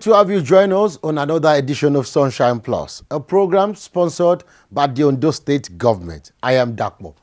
to have you join us on another edition of Sunshine Plus, a program sponsored by the Ondo State Government. I am Dakmo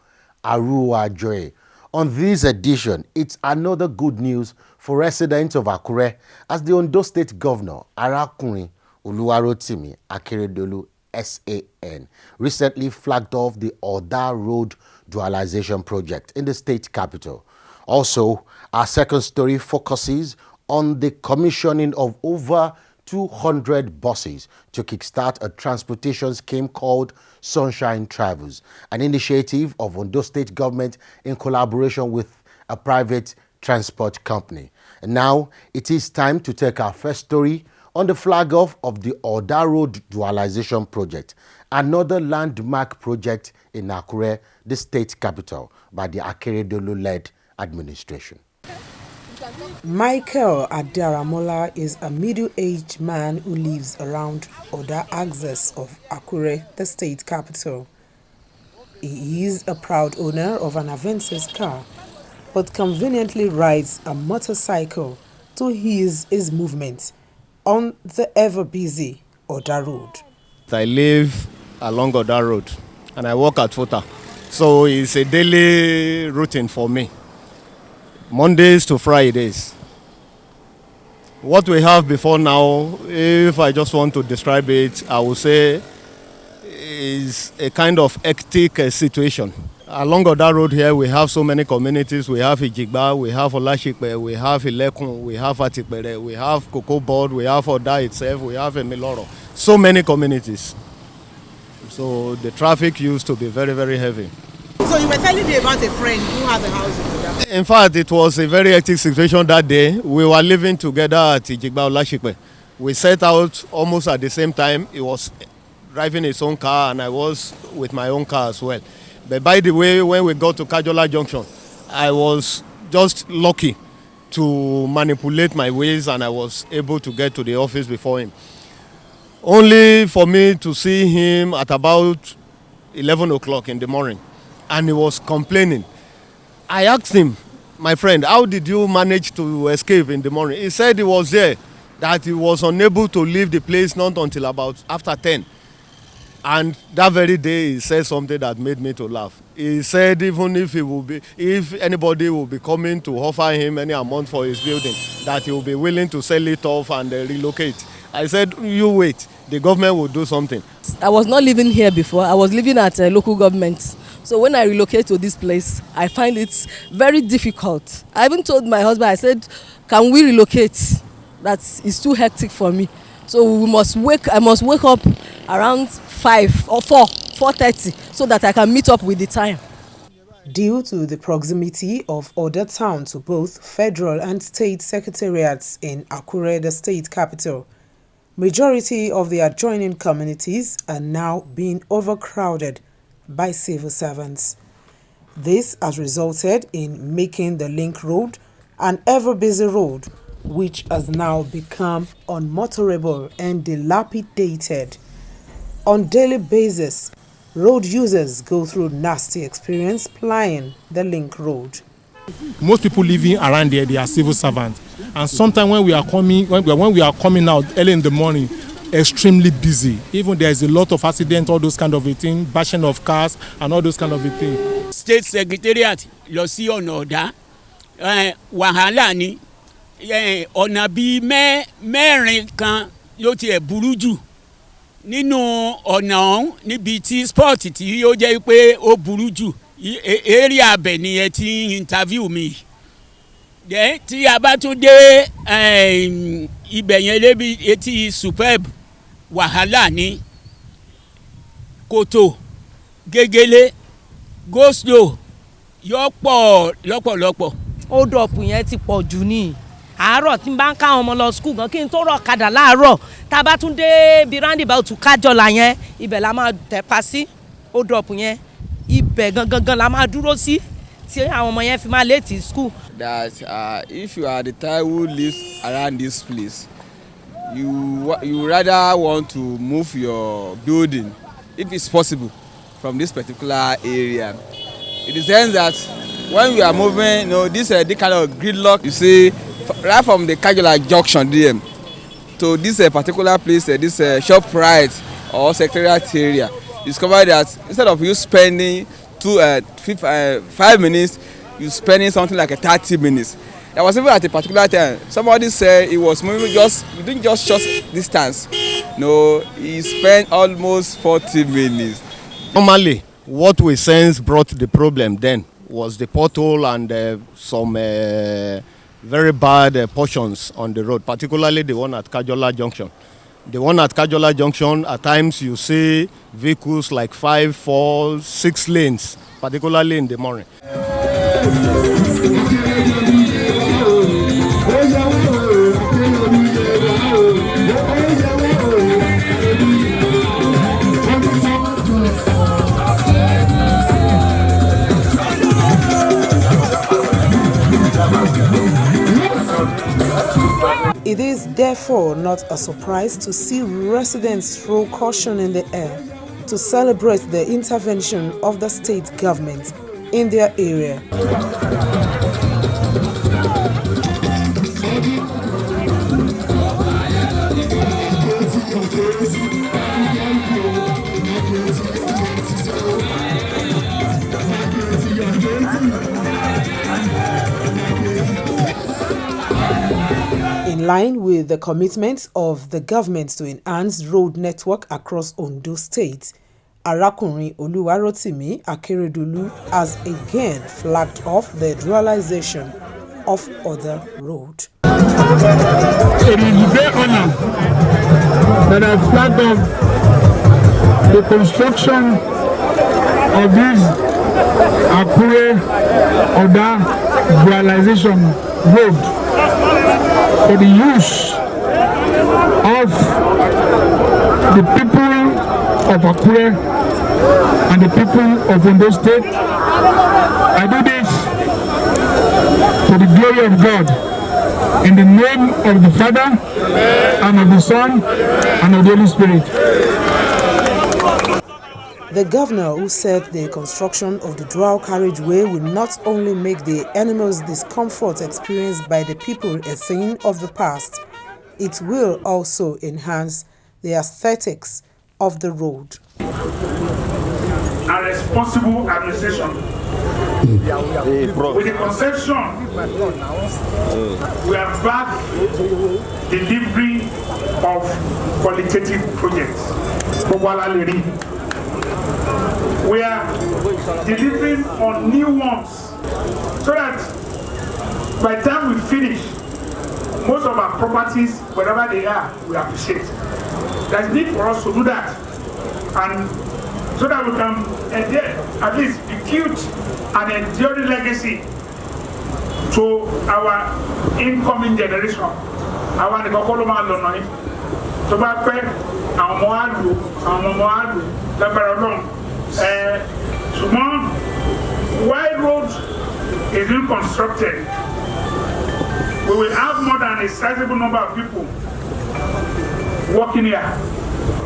Aruwa Joy. On this edition, it's another good news for residents of Akure as the Ondo State Governor, Arakunrin Oluwarotimi Akeredolu SAN, recently flagged off the ODA Road Dualization Project in the state capital. Also, our second story focuses on the commissioning of over 200 buses to kickstart a transportation scheme called Sunshine Travels, an initiative of Ondo State Government in collaboration with a private transport company. And now it is time to take our first story on the flag off of the ODA Road Dualization Project, another landmark project in Akure, the state capital, by the Akeredolu-led administration. Michael Adaramola is a middle-aged man who lives around Oda axis of Akure, the state capital. He is a proud owner of an Avensis car, but conveniently rides a motorcycle to ease his movements on the ever-busy Oda Road. I live along Oda Road and I work at Fota, so it's a daily routine for me. Mondays to Fridays. What we have before now, if I just want to describe it, I would say is a kind of hectic situation. Along Oda Road here, we have so many communities. We have Ijigba, we have Olashikpe, we have Ilekun, we have Atipere, we have Cocoa Board, we have Oda itself, we have Emiloro. So many communities. So the traffic used to be very, very heavy. So you were telling me about a friend who has a house in Oda. In fact, it was a very hectic situation that day. We were living together at Ijigba Olashikpe. We set out almost at the same time. He was driving his own car and I was with my own car as well. But by the way, when we got to Kajola Junction, I was just lucky to manipulate my ways and I was able to get to the office before him. Only for me to see him at about 11 o'clock in the morning. And he was complaining. I asked him, my friend, how did you manage to escape in the morning? He said he was there, that he was unable to leave the place not until about after 10. And that very day he said something that made me to laugh. He said even if anybody will be coming to offer him any amount for his building, that he will be willing to sell it off and relocate. I said, you wait, the government will do something. I was not living here before. I was living at a local government. So when I relocate to this place, I find it very difficult. I even told my husband, I said, can we relocate? That is too hectic for me. So I must wake up around 5 or 4:30 so that I can meet up with the time. Due to the proximity of Oda town to both federal and state secretariats in Akure, the state capital, majority of the adjoining communities are now being overcrowded by civil servants. This has resulted in making the link road an ever-busy road, which has now become unmotorable and dilapidated. On daily basis, road users go through nasty experience plying the link road. Most people living around there, they are civil servants, and sometimes when we are coming out early in the morning, extremely busy. Even there is a lot of accidents, all those kind of a thing, bashing of cars and all those kind of a thing. State Secretariat lọ sí ọ̀nà Ọ̀dà wàhálà ni ọ̀nà bíi mẹ́rin kan ló tiẹ̀ burú jù nínú ọ̀nà ọ̀hún níbi tí sport tí ó jẹ́ pé ó burú jù area abẹ nìyẹn tí interview mi. Tí a bá tún dé ibẹ̀ yẹn lébi etí superb wàhálà ní kòtò gégélé go slow yọ pọ̀ lọ́pọ̀lọpọ̀. Hold up yẹn ti pọ̀ jù ní àárọ̀ tí n bá ń ká ọmọ lọ school gan kí n tó rọ̀ kadà láàárọ̀ tá a bá tún dé bí roundabout Kájọlà yẹn ibẹ̀ la máa tẹ̀pa sí hold up yẹn ibẹ̀ gangan la máa dúró sí tí àwọn ọmọ yẹn fi máa late school. That if you are the type who lives around this place, you rather want to move your building, if it's possible, from this particular area. In the sense that when we are moving, this kind of gridlock, you see, right from the Kajola junction there, to this particular place, this ShopRite or Secretariat area, you discover that instead of you spending 5 minutes, you spending something like 30 minutes. There was even at a particular time, somebody said it was maybe within just short distance. No, he spent almost 40 minutes. Normally, what we sense brought the problem then was the pothole and some very bad portions on the road, particularly the one at Kajola Junction. The one at Kajola Junction, at times you see vehicles like 5, 4, 6 lanes, particularly in the morning. It is therefore not a surprise to see residents throw caution in the air to celebrate the intervention of the state government in their area. In line with the commitment of the government to enhance road network across Ondo State, Arakunrin Oluwarotimi Akeredolu has again flagged off the dualization of ODA road. It is a great honor that I flagged off the construction of this Akure ODA dualization road for the use of the people of Akure and the people of Ondo State. I do this for the glory of God, in the name of the Father, and of the Son, and of the Holy Spirit. The governor, who said the construction of the dual carriageway will not only make the enormous discomfort experienced by the people a thing of the past, it will also enhance the aesthetics of the road. A responsible administration. With the conception, we are back delivery of qualitative projects. We are delivering on new ones so that by the time we finish, most of our properties, wherever they are, we appreciate. There's need for us to do that, and so that we can at least bequeath an enduring legacy to our incoming generation. Our wide road is being constructed. We will have more than a sizable number of people walking here.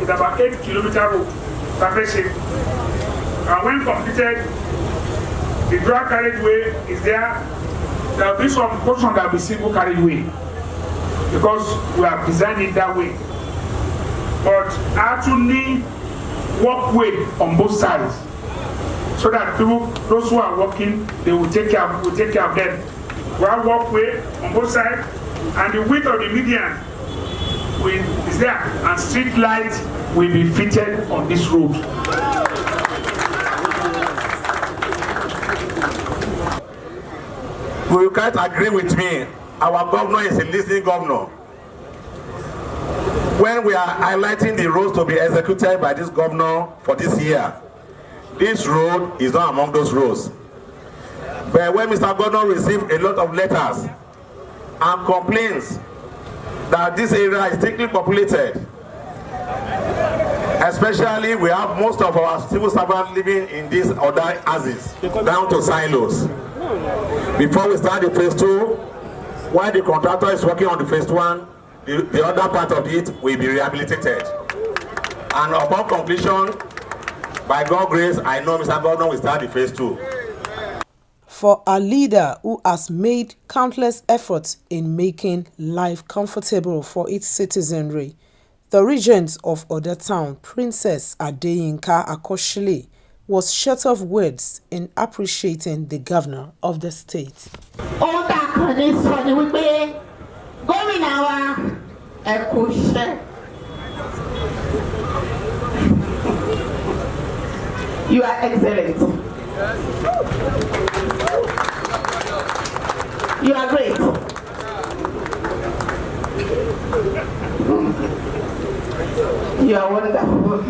It's about 8-kilometer road, surface shape. And when completed, the dual carriageway is there. There will be some portion that will be single carriageway because we have designed it that way. But actually, walkway on both sides, so that people, those who are walking, they will take care of them. One walkway on both sides, and the width of the median is there, and street lights will be fitted on this road. You can't agree with me. Our governor is a listening governor. When we are highlighting the roads to be executed by this governor for this year, this road is not among those roads. But when Mr. Governor received a lot of letters and complaints that this area is thickly populated, especially we have most of our civil servants living in these other houses, down to silos. Before we start the phase 2, while the contractor is working on the phase 1, the other part of it will be rehabilitated. And upon completion, by God's grace, I know Mr. Governor will start the phase 2. for a leader who has made countless efforts in making life comfortable for its citizenry. The regent of ODA town, Princess Adeyinka Akoshile, was short of words in appreciating the governor of the state. You are excellent. You are great. You are wonderful.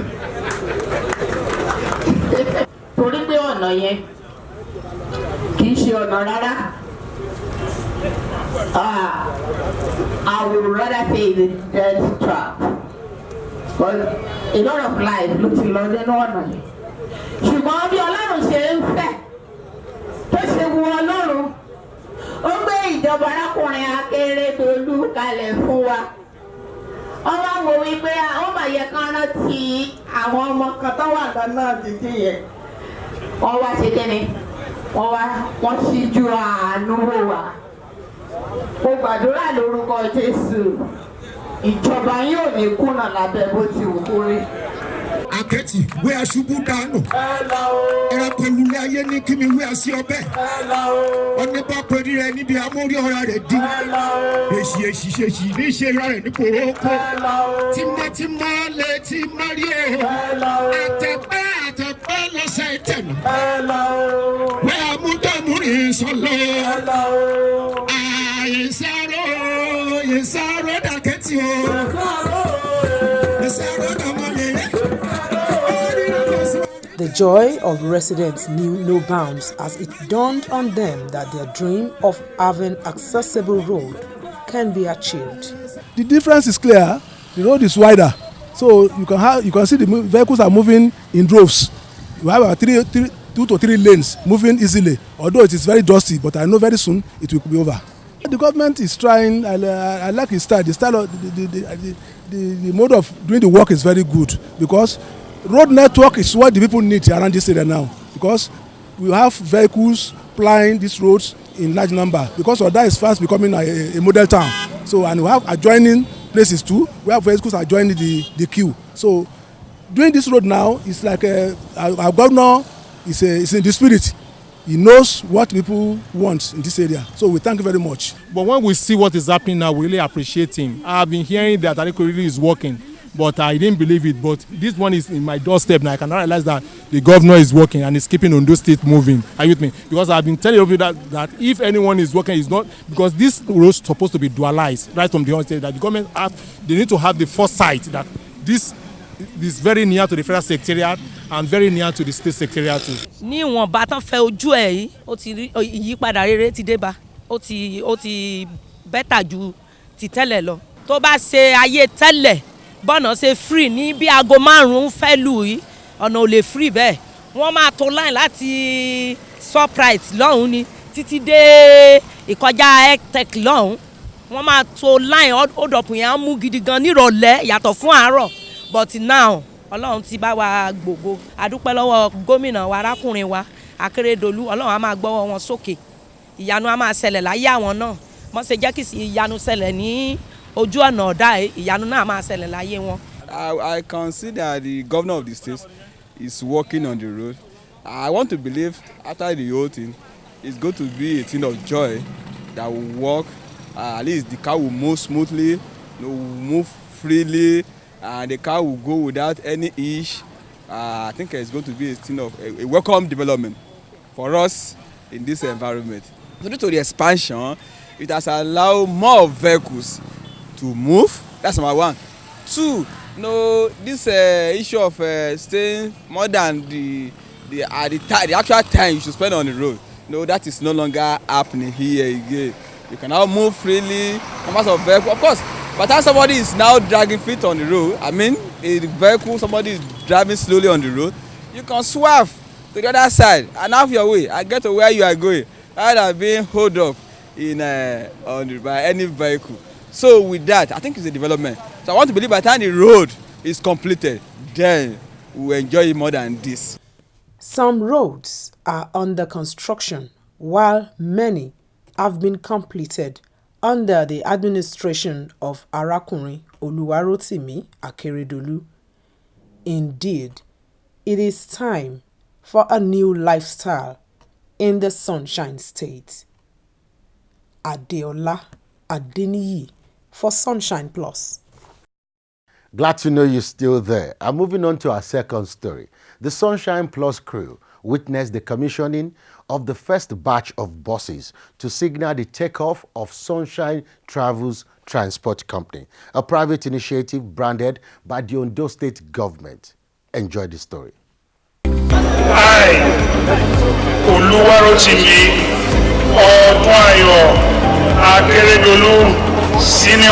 Torí pé ọ̀nà yẹn kì í ṣe ọ̀nà rárá. I would rather say the death trap. But a lot of life ló ti lọ nínú ọ̀nà yẹn. Ṣùgbọ́n bí Ọlọ́run ṣe ń fẹ́ tó ṣe wu Ọlọ́run ó gbé ìjọba arákùnrin Akérédolú kalẹ̀ fún wa. Wọ́n wá wò wípé ó mà yẹ kán rántí àwọn ọmọ kan tó wà lọ́nà títí yẹn. Wọ́n wá ṣe kíni? Wọ́n ṣíjú àánú wò wá. Mo gbàdúrà lórúkọ Jésù. Ìjọba yóò ní kùnà lábẹ́ bó ti wù kó rí. Akẹ́tì wé aṣubú dànù. Ẹranko lulẹ̀ ayé ní kí mi wé así ọbẹ̀. Ọ̀nẹ́bà pẹ̀lú rẹ̀ níbi amórí ọ̀rá rẹ̀ dín. Èsì ṣèṣì ní ṣe ra rẹ̀ ní kòrókò. Tímọ́tímọ́ lè ti márí o. Àtẹ̀pẹ́ lọ́sẹ̀ ìtẹ̀nù. Wé amúdàmúrin sọ̀lọ́. Àyèsáró dàkẹ́tì o. Yèsáró dàmọ́lẹ̀. The joy of residents knew no bounds as it dawned on them that their dream of having accessible road can be achieved. The difference is clear. The road is wider, so you can see the vehicles are moving in droves. You have about 2 to 3 lanes moving easily. Although it is very dusty, but I know very soon it will be over. The government is trying. I like his style. The style of the mode of doing the work is very good because road network is what the people need around this area now, because we have vehicles plying these roads in large number because ODA is fast becoming a model town. So, and we have adjoining places too. We have vehicles adjoining the queue. So doing this road now is like our governor is in the spirit. He knows what people want in this area. So we thank you very much. But when we see what is happening now, we really appreciate him. I have been hearing that Aliko really is working, but I didn't believe it. But this one is in my doorstep now. I cannot realize that the governor is working and is keeping Ondo State moving. Are you with me? Because I've been telling you that if anyone is working, it's not because this road is supposed to be dualized right from the onset. That the government they need to have the foresight that this is very near to the federal secretariat and very near to the state secretariat too. Ní ìwọ̀n bá tán fẹ́ ojú ẹ̀ yìí ó ti rí ìyípadà rere ti dé bá ó ti bẹ́tà ju ti tẹ́lẹ̀ lọ. Tó bá ṣe ayé tẹ́lẹ̀ bọ́nà ṣe free ní bí aago 5 fẹ́ lù yìí ọ̀nà ò lè free bẹ́ẹ̀ wọ́n máa tó line láti Shoprite lọ́hùn ni títí dé ìkọjá Ectech lọ́hùn wọ́n máa tó line hold up yẹn á mú gidi gan nírọ̀lẹ́ yàtọ̀ fún àárọ̀ but now Ọlọ́run ti bá wa gbogbo adúpẹ́ lọ́wọ́ gómìnà wa arákùnrin wa Akérédolú Ọlọ́run á máa gbọ́wọ́ wọn sókè ìyanu á máa ṣẹlẹ̀ láyé àwọn náà wọ́n ṣe jẹ́ kí ìyanu ṣẹlẹ̀ ní ojú ọ̀nà ọ̀dà ìyanu náà máa ṣẹlẹ̀ láyé wọn. I consider the governor of the state is working on the road. I want to believe after the whole thing it's going to be a thing of joy that will work. At least the car will move smoothly, will move freely, and the car will go without any issue. I think it's going to be a thing of a welcome development for us in this environment. Due to the expansion, it has allowed more vehicles to move. That's number one. Two, this issue of staying more than the actual time you should spend on the road. That is no longer happening here again. You can now move freely. Numbers of vehicles, of course. But as somebody is now dragging feet on the road, I mean, a vehicle, somebody is driving slowly on the road, you can swerve to the other side and have your way and get to where you are going, rather than being hold up by any vehicle. So with that, I think it's a development. So I want to believe by the time the road is completed, then we will enjoy it more than this. Some roads are under construction, while many have been completed under the administration of Arakunrin Oluwarotimi Akeredolu. Indeed, it is time for a new lifestyle in the Sunshine State. Adeola Adeniyi for Sunshine Plus. Glad to know you're still there. I'm moving on to our second story. The Sunshine Plus crew witnessed the commissioning of the first batch of buses to signal the takeoff of Sunshine Travels Transport Company, a private initiative branded by the Ondo State government. Enjoy the story. I, Oluwarotimi Akeredolu, Senior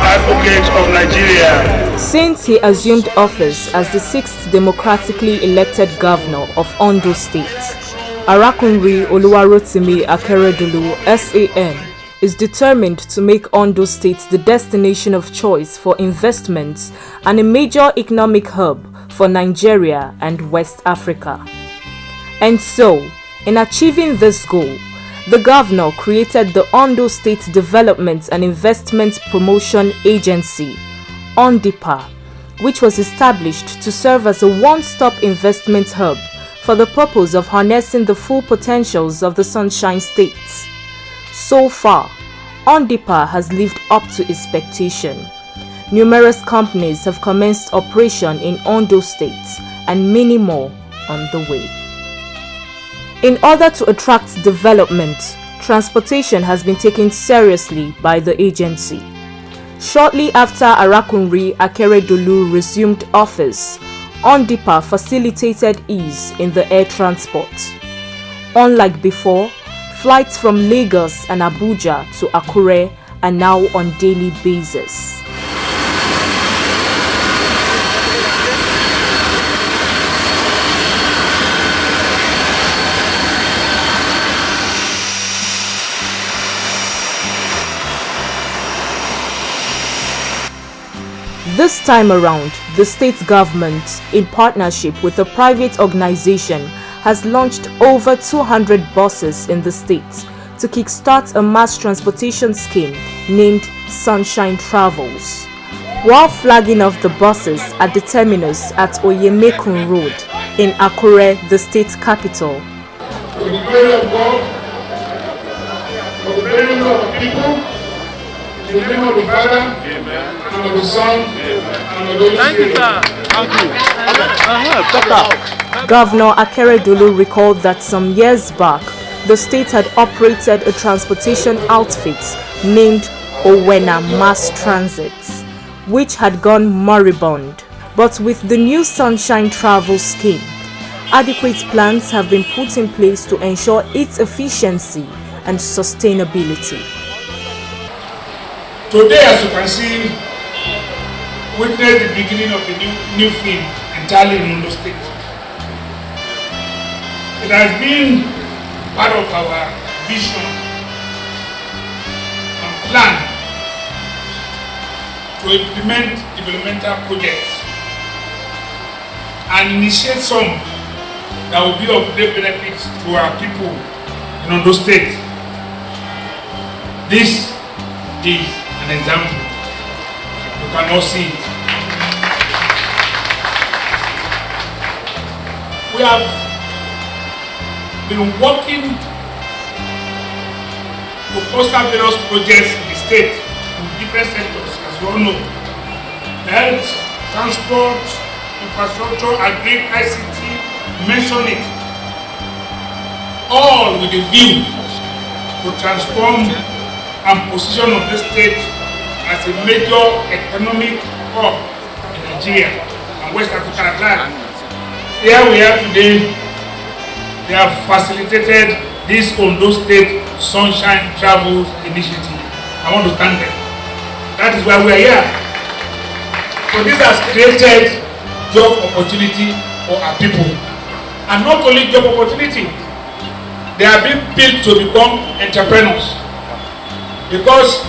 Advocate of Nigeria. Since he assumed office as the 6th democratically elected governor of Ondo State, Arakunrin Oluwarotimi Akeredolu, SAN, is determined to make Ondo State the destination of choice for investments and a major economic hub for Nigeria and West Africa. And so, in achieving this goal, the governor created the Ondo State Development and Investment Promotion Agency, ONDIPA, which was established to serve as a one-stop investment hub for the purpose of harnessing the full potentials of the Sunshine State. So far, ONDIPA has lived up to expectation. Numerous companies have commenced operation in Ondo State and many more on the way. In order to attract development, transportation has been taken seriously by the agency. Shortly after Arakunrin Akeredolu resumed office, ONDIPA facilitated ease in the air transport. Unlike before, flights from Lagos and Abuja to Akure are now on daily basis. This time around, the state government, in partnership with a private organization, has launched over 200 buses in the state to kickstart a mass transportation scheme named Sunshine Travels. While flagging off the buses at the terminus at Oyemekun Road in Akure, the state capital. For the glory of God, for the benefit of the people, in the name of the Father, and of the Son, and of the Holy Spirit. Governor Akeredolu recalled that some years back, the state had operated a transportation outfit named Owena Mass Transit, which had gone moribund. But with the new Sunshine Travel scheme, adequate plans have been put in place to ensure its efficiency and sustainability. Today, as you can see, witness the beginning of a new thing entirely in Ondo State. It has been part of our vision and plan to implement developmental projects and initiate some that will be of great benefit to our people in Ondo State. This is an example. You cannot see it. We have been working to foster various projects in the state in different sectors, as you all know. Health, transport, infrastructure, agri, ICT, mention it. All with a view to transform and position of this state as a major economic hub in Nigeria and West Africa at large. Here we are today. They have facilitated this Ondo State Sunshine Travel Initiative. I want to thank them. That is why we are here. So this has created job opportunity for our people. And not only job opportunity, they are being built to become entrepreneurs. Because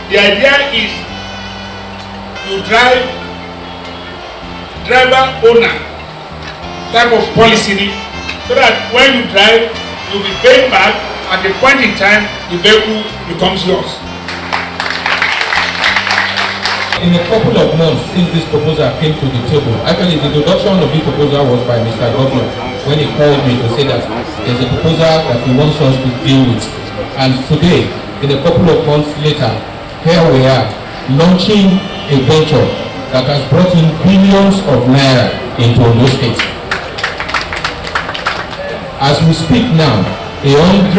the idea is you driver owner type of policy, so that when you drive, you'll be paying back at the point in time the vehicle becomes yours. In a couple of months since this proposal came to the table, actually the introduction of this proposal was by Mr. Governor when he called me to say that there's a proposal that he wants us to deal with. And today, in a couple of months later, here we are launching a venture that has brought in billions of naira into Ondo State. As we speak now, 100+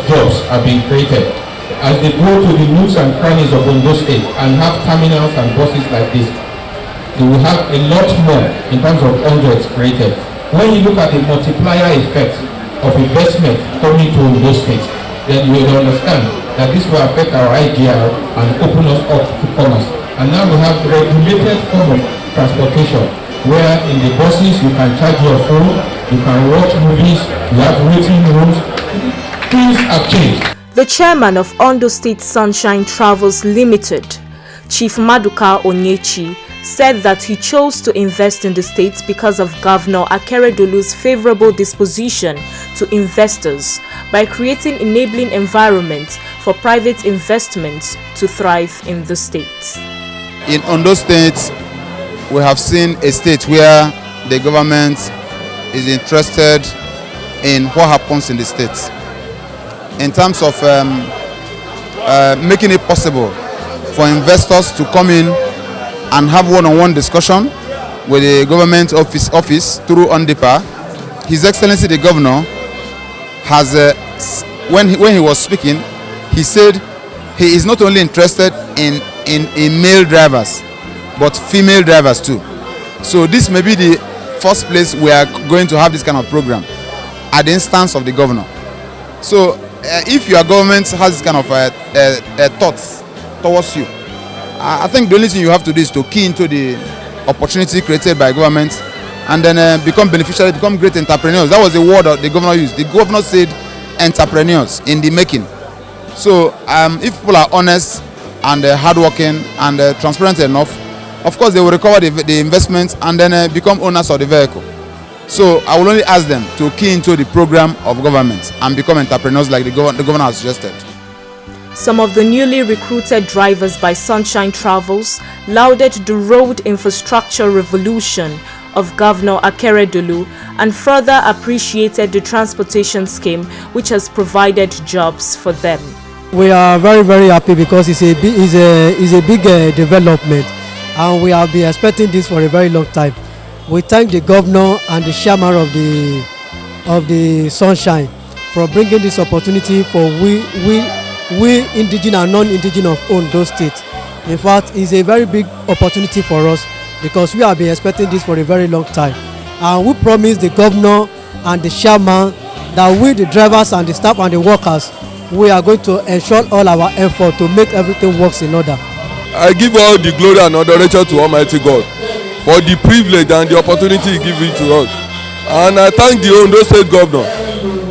jobs are being created. As they go to the nooks and crannies of Ondo State and have terminals and buses like this, they will have a lot more in terms of hundreds created. When you look at the multiplier effect of investment coming to Ondo State, then you will understand that this will affect our IGR and open us up to commerce. And now we have regulated form of transportation, where in the buses you can charge your phone, you can watch movies, you have waiting rooms. Things have changed. The chairman of Ondo State Sunshine Travels Limited, Chief Maduka Onyechi, said that he chose to invest in the state because of Governor Akeredolu's favorable disposition to investors by creating enabling environments for private investments to thrive in the state. In Ondo State, we have seen a state where the government is interested in what happens in the state, in terms of making it possible for investors to come in and have one-on-one discussion with the government office through ONDIPA. His Excellency the Governor has, when he was speaking, he said he is not only interested in male drivers, but female drivers too. So this may be the first place we are going to have this kind of program at the instance of the governor. So if your government has this kind of thoughts towards you, I think the only thing you have to do is to key into the opportunity created by government and then become beneficiaries, become great entrepreneurs. That was the word that the governor used. The governor said entrepreneurs in the making. So if people are honest and hardworking and transparent enough, of course they will recover the investment and then become owners of the vehicle. So I will only ask them to key into the program of government and become entrepreneurs like the governor has suggested. Some of the newly recruited drivers by Sunshine Travels lauded the road infrastructure revolution of Governor Akeredolu and further appreciated the transportation scheme which has provided jobs for them. We are very, very happy because it's a big development and we have been expecting this for a very long time. We thank the governor and the chairman of the Sunshine for bringing this opportunity for we indigenous and non-indigenous of Ondo State. In fact, it's a very big opportunity for us because we have been expecting this for a very long time. And we promise the governor and the chairman that we, the drivers and the staff and the workers, we are going to ensure all our effort to make everything works in order. I give all the glory and adoration to Almighty God for the privilege and the opportunity He gives to us. And I thank the Ondo State Governor,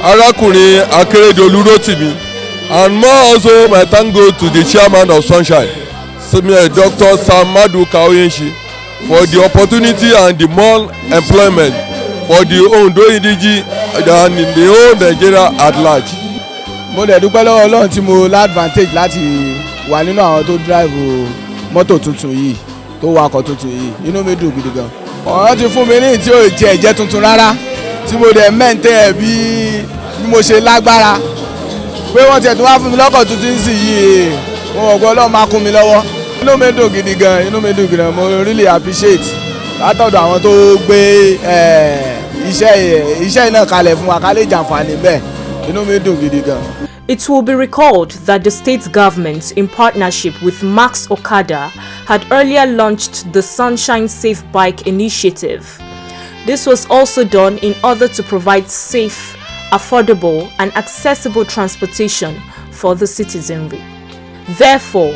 Arakunrin Akeredolu Rotimi, and more also my thank God to the chairman of Sunshine, Dr. Sam Maduka Onyechi, for the opportunity and the more employment for the Ondo Idiji and in the whole Nigeria at large. Mo dẹ̀ dúpẹ́ lọ́wọ́ Ọlọ́run tí mo l'advantage láti wà nínú àwọn tó drive mọ́tò tuntun yìí tó wakọ̀ tuntun yìí, inú mi dùn gidi gan. Ọ̀rọ̀ ti fún mi ní tí ò jẹ́ tuntun rárá tí mo dẹ̀ maintain bí mo ṣe lágbára pé wọ́n tiẹ̀ tó wá fún mi lọ́kọ̀ tuntun sí yìí mo mọ̀ pé Ọlọ́run máa kún mi lọ́wọ́. Inú mi dùn gidi gan, mo really appreciate látọ̀dọ̀ àwọn tó gbé iṣẹ́ náà kalẹ̀ fún wa ká lè jàǹfààní bẹ́ẹ̀. Inú mi dùn gidi gan. It will be recalled that the state government, in partnership with Max Okada, had earlier launched the Sunshine Safe Bike Initiative. This was also done in order to provide safe, affordable, and accessible transportation for the citizenry. Therefore,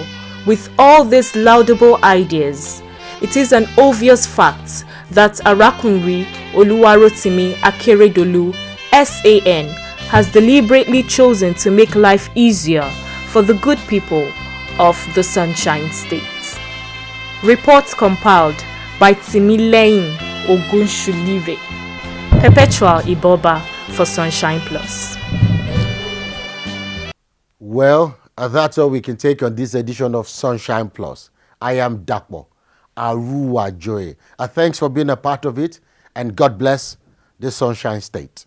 with all these laudable ideas, it is an obvious fact that Arakunri Oluwarotimi Akeredolu, SAN, has deliberately chosen to make life easier for the good people of the Sunshine State. Report compiled by Timileyin Ogunshulire, Perpetual Iboba for Sunshine Plus. Well, that's all we can take on this edition of Sunshine Plus. I am Dakmo Aruwa Joy. Thanks for being a part of it, and God bless the Sunshine State.